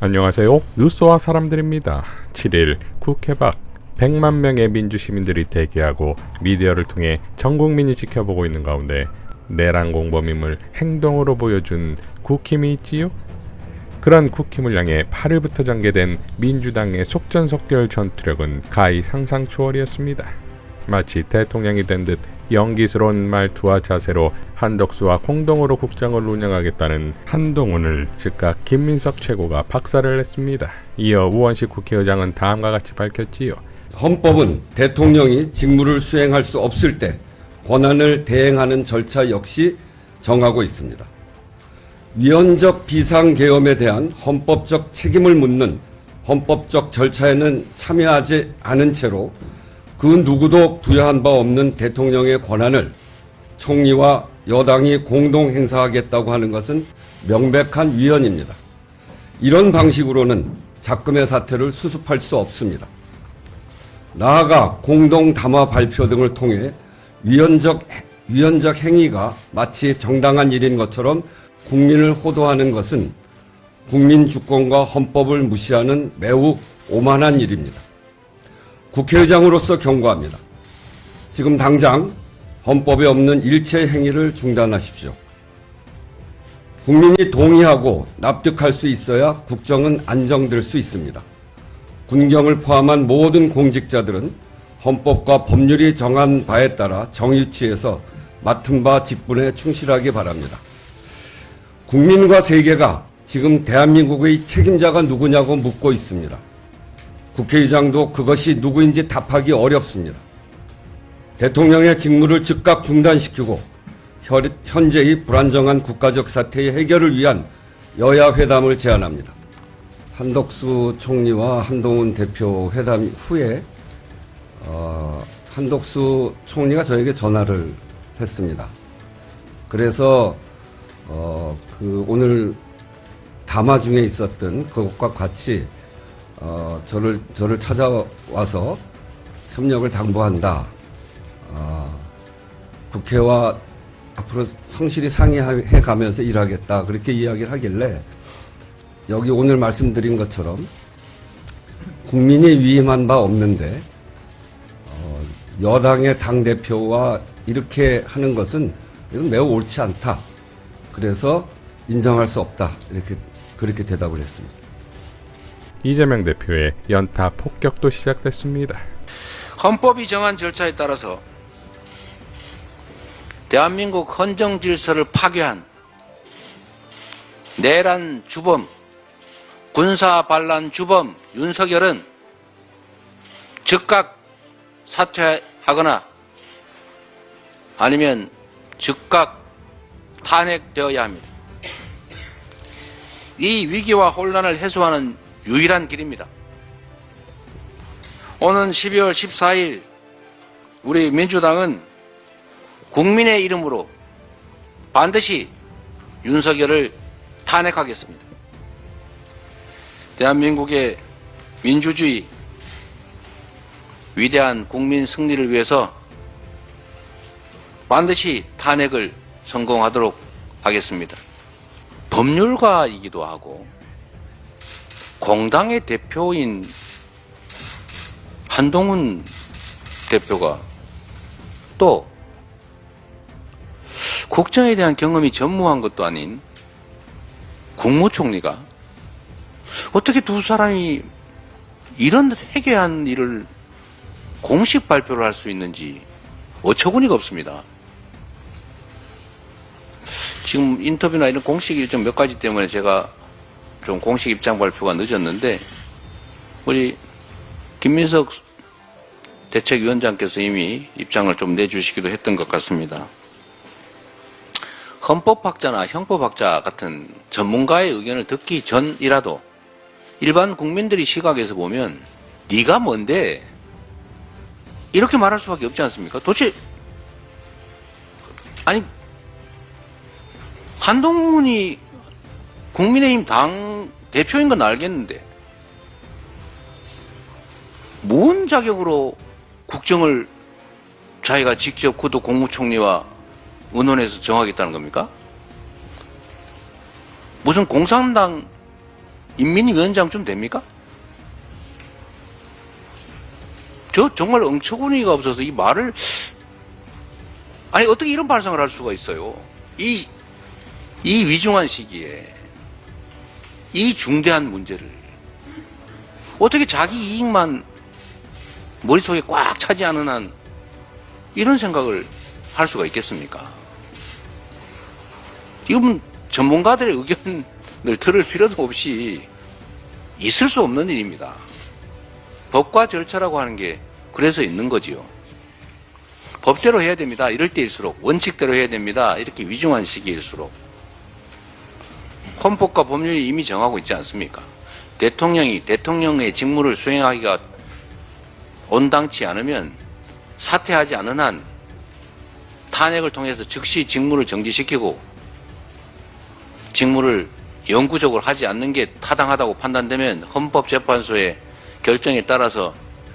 안녕하세요. 뉴스와 사람들입니다. 7일 국회 밖 100만 명의 민주시민들이 대기하고 미디어를 통해 전 국민이 지켜보고 있는 가운데 내란 공범임을 행동으로 보여준 국힘이 있지요? 그런 국힘을 향해 8일부터 전개된 민주당의 속전속결 전투력은 가히 상상 초월이었습니다. 마치 대통령이 된 듯 연기스러운 말투와 자세로 한덕수와 공동으로 국정을 운영하겠다는 한동훈을 즉각 김민석 최고가 박살을 냈습니다. 이어 우원식 국회의장은 다음과 같이 밝혔지요. 헌법은 대통령이 직무를 수행할 수 없을 때 권한을 대행하는 절차 역시 정하고 있습니다. 위헌적 비상계엄에 대한 헌법적 책임을 묻는 헌법적 절차에는 참여하지 않은 채로 그 누구도 부여한 바 없는 대통령의 권한을 총리와 여당이 공동 행사하겠다고 하는 것은 명백한 위헌입니다. 이런 방식으로는 작금의 사태를 수습할 수 없습니다. 나아가 공동 담화 발표 등을 통해 위헌적 행위가 마치 정당한 일인 것처럼 국민을 호도하는 것은 국민 주권과 헌법을 무시하는 매우 오만한 일입니다. 국회의장으로서 경고합니다. 지금 당장 헌법에 없는 일체 행위를 중단하십시오. 국민이 동의하고 납득할 수 있어야 국정은 안정될 수 있습니다. 군경을 포함한 모든 공직자들은 헌법과 법률이 정한 바에 따라 정의취해서 맡은 바 직분에 충실하기 바랍니다. 국민과 세계가 지금 대한민국의 책임자가 누구냐고 묻고 있습니다. 국회의장도 그것이 누구인지 답하기 어렵습니다. 대통령의 직무를 즉각 중단시키고 현재의 불안정한 국가적 사태의 해결을 위한 여야 회담을 제안합니다. 한덕수 총리와 한동훈 대표 회담 후에 한덕수 총리가 저에게 전화를 했습니다. 그래서 오늘 담화 중에 있었던 그것과 같이 저를 찾아와서 협력을 당부한다. 국회와 앞으로 성실히 상의해 가면서 일하겠다. 그렇게 이야기를 하길래 여기 오늘 말씀드린 것처럼 국민이 위임한 바 없는데 여당의 당대표와 이렇게 하는 것은 이건 매우 옳지 않다. 그래서 인정할 수 없다. 그렇게 대답을 했습니다. 이재명 대표의 연타 폭격도 시작됐습니다. 헌법이 정한 절차에 따라서 대한민국 헌정 질서를 파괴한 내란 주범, 군사 반란 주범 윤석열은 즉각 사퇴하거나 아니면 즉각 탄핵되어야 합니다. 이 위기와 혼란을 해소하는 유일한 길입니다. 오는 12월 14일 우리 민주당은 국민의 이름으로 반드시 윤석열을 탄핵하겠습니다. 대한민국의 민주주의 위대한 국민 승리를 위해서 반드시 탄핵을 성공하도록 하겠습니다. 법률가이기도 하고 공당의 대표인 한동훈 대표가 또 국정에 대한 경험이 전무한 것도 아닌 국무총리가 어떻게 두 사람이 이런 해괴한 일을 공식 발표를 할 수 있는지 어처구니가 없습니다. 지금 인터뷰나 이런 공식 일정 몇 가지 때문에 제가 좀 공식 입장 발표가 늦었는데 우리 김민석 대책위원장께서 이미 입장을 좀 내주시기도 했던 것 같습니다. 헌법학자나 형법학자 같은 전문가의 의견을 듣기 전이라도 일반 국민들의 시각에서 보면 네가 뭔데 이렇게 말할 수밖에 없지 않습니까? 도대체 아니 한동훈이 국민의힘 당 대표인 건 알겠는데 뭔 자격으로 국정을 자기가 직접 그도 국무총리와 의논해서 정하겠다는 겁니까? 무슨 공산당 인민위원장쯤 됩니까? 저 정말 엉처구니가 없어서 이 말을, 아니 어떻게 이런 발상을 할 수가 있어요? 이 위중한 시기에 이 중대한 문제를 어떻게 자기 이익만 머릿속에 꽉 차지 않은 한 이런 생각을 할 수가 있겠습니까? 이건 전문가들의 의견을 들을 필요도 없이 있을 수 없는 일입니다. 법과 절차라고 하는 게 그래서 있는 거지요. 법대로 해야 됩니다. 이럴 때일수록, 원칙대로 해야 됩니다. 이렇게 위중한 시기일수록. 헌법과 법률이 이미 정하고 있지 않습니까? 대통령이 대통령의 직무를 수행하기가 온당치 않으면 사퇴하지 않은 한 탄핵을 통해서 즉시 직무를 정지시키고 직무를 영구적으로 하지 않는 게 타당하다고 판단되면 헌법재판소의 결정에 따라서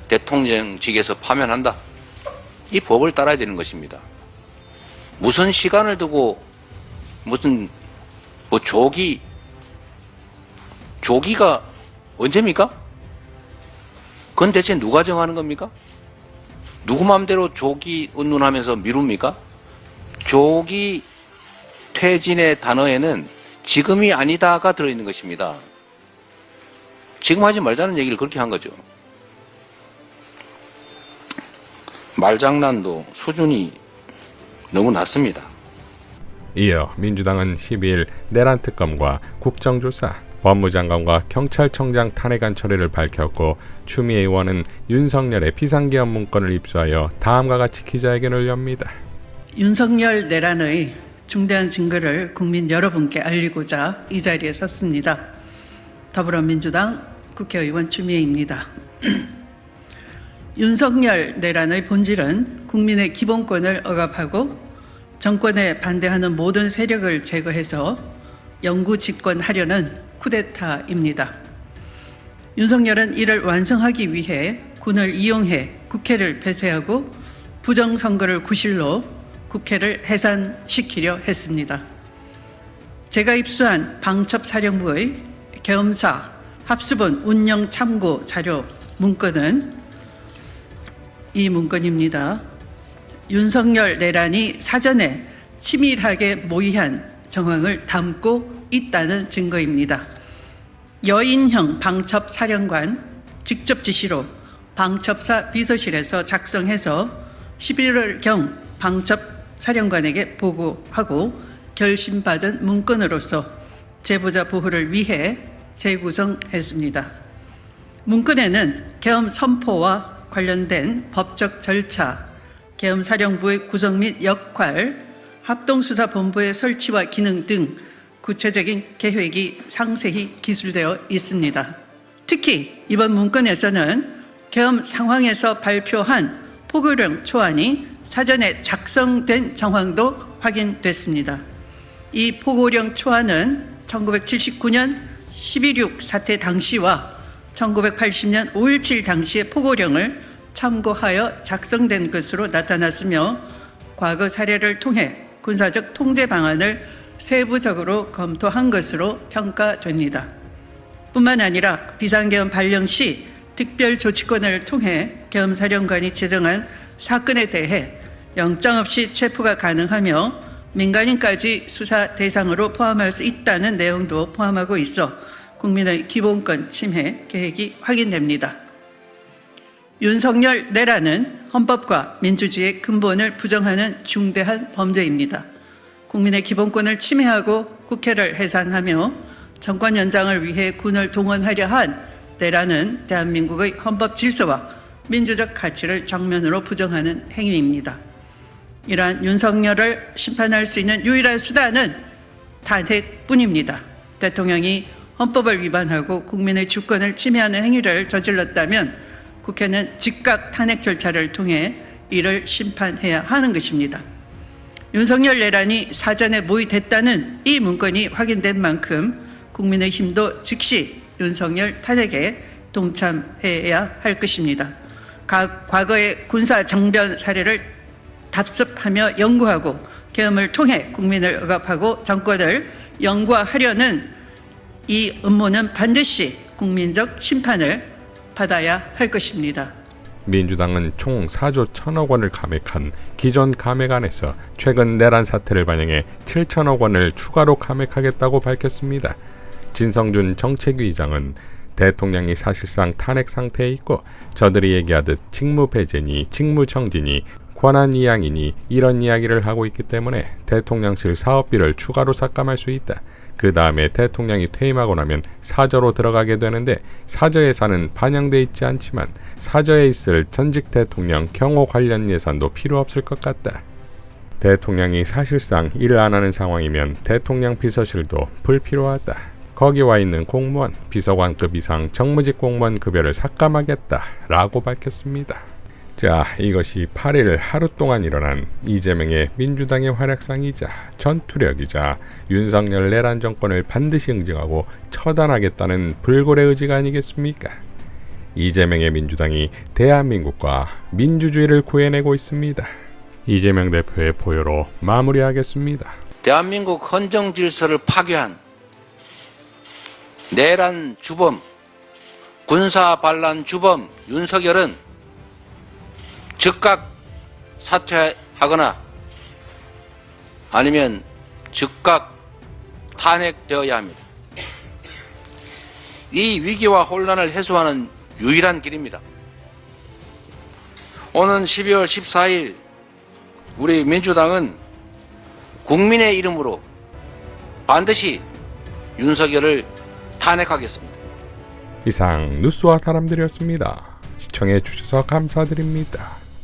대통령직에서 파면한다. 이 법을 따라야 되는 것입니다. 무슨 시간을 두고 무슨 조기가 언제입니까? 그건 대체 누가 정하는 겁니까? 누구 마음대로 조기 운운하면서 미룹니까? 조기 퇴진의 단어에는 지금이 아니다가 들어있는 것입니다. 지금 하지 말자는 얘기를 그렇게 한 거죠. 말장난도 수준이 너무 낮습니다. 이어 민주당은 12일 내란 특검과 국정조사, 법무장관과 경찰청장 탄핵안 처리를 밝혔고 추미애 의원은 윤석열의 비상계엄 문건을 입수하여 다음과 같이 기자회견을 엽니다. 윤석열 내란의 중대한 증거를 국민 여러분께 알리고자 이 자리에 섰습니다. 더불어민주당 국회의원 추미애입니다. 윤석열 내란의 본질은 국민의 기본권을 억압하고 정권에 반대하는 모든 세력을 제거해서 영구 집권하려는 쿠데타입니다. 윤석열은 이를 완성하기 위해 군을 이용해 국회를 폐쇄하고 부정선거를 구실로 국회를 해산시키려 했습니다. 제가 입수한 방첩사령부의 계엄사 합수본 운영 참고 자료 문건은 이 문건입니다. 윤석열 내란이 사전에 치밀하게 모의한 정황을 담고 있다는 증거입니다. 여인형 방첩사령관 직접 지시로 방첩사 비서실에서 작성해서 11월경 방첩사령관에게 보고하고 결심받은 문건으로서 제보자 보호를 위해 재구성했습니다. 문건에는 계엄 선포와 관련된 법적 절차, 계엄사령부의 구성 및 역할, 합동수사본부의 설치와 기능 등 구체적인 계획이 상세히 기술되어 있습니다. 특히 이번 문건에서는 계엄 상황에서 발표한 포고령 초안이 사전에 작성된 정황도 확인됐습니다. 이 포고령 초안은 1979년 12.6 사태 당시와 1980년 5.17 당시의 포고령을 참고하여 작성된 것으로 나타났으며 과거 사례를 통해 군사적 통제 방안을 세부적으로 검토한 것으로 평가됩니다. 뿐만 아니라 비상계엄 발령 시 특별조치권을 통해 계엄사령관이 제정한 사건에 대해 영장 없이 체포가 가능하며 민간인까지 수사 대상으로 포함할 수 있다는 내용도 포함하고 있어 국민의 기본권 침해 계획이 확인됩니다. 윤석열 내란은 헌법과 민주주의의 근본을 부정하는 중대한 범죄입니다. 국민의 기본권을 침해하고 국회를 해산하며 정권 연장을 위해 군을 동원하려 한 내란은 대한민국의 헌법 질서와 민주적 가치를 정면으로 부정하는 행위입니다. 이러한 윤석열을 심판할 수 있는 유일한 수단은 탄핵뿐입니다. 대통령이 헌법을 위반하고 국민의 주권을 침해하는 행위를 저질렀다면 국회는 즉각 탄핵 절차를 통해 이를 심판해야 하는 것입니다. 윤석열 내란이 사전에 모의됐다는 이 문건이 확인된 만큼 국민의힘도 즉시 윤석열 탄핵에 동참해야 할 것입니다. 과거의 군사 정변 사례를 답습하며 연구하고 계엄을 통해 국민을 억압하고 정권을 영구화하려는 이 음모는 반드시 국민적 심판을 받아야 할 것입니다. 민주당은 총 4조 1천억 원을 감액한 기존 감액안에서 최근 내란 사태를 반영해 7천억 원을 추가로 감액하겠다고 밝혔습니다. 진성준 정책위의장은 대통령이 사실상 탄핵 상태에 있고 저들이 얘기하듯 직무 배제니 직무 정지니 권한 이양이니 이런 이야기를 하고 있기 때문에 대통령실 사업비를 추가로 삭감할 수 있다. 그 다음에 대통령이 퇴임하고 나면 사저로 들어가게 되는데 사저 예산은 반영돼 있지 않지만 사저에 있을 전직 대통령 경호 관련 예산도 필요 없을 것 같다. 대통령이 사실상 일을 안 하는 상황이면 대통령 비서실도 불필요하다. 거기 와 있는 공무원, 비서관급 이상 정무직 공무원 급여를 삭감하겠다라고 밝혔습니다. 자, 이것이 8일 하루 동안 일어난 이재명의 민주당의 활약상이자 전투력이자 윤석열 내란 정권을 반드시 응징하고 처단하겠다는 불굴의 의지가 아니겠습니까? 이재명의 민주당이 대한민국과 민주주의를 구해내고 있습니다. 이재명 대표의 포효로 마무리하겠습니다. 대한민국 헌정 질서를 파괴한 내란 주범, 군사 반란 주범 윤석열은 즉각 사퇴하거나 아니면 즉각 탄핵되어야 합니다. 이 위기와 혼란을 해소하는 유일한 길입니다. 오는 12월 14일 우리 민주당은 국민의 이름으로 반드시 윤석열을 탄핵하겠습니다. 이상 뉴스와 사람들이었습니다. 시청해 주셔서 감사드립니다.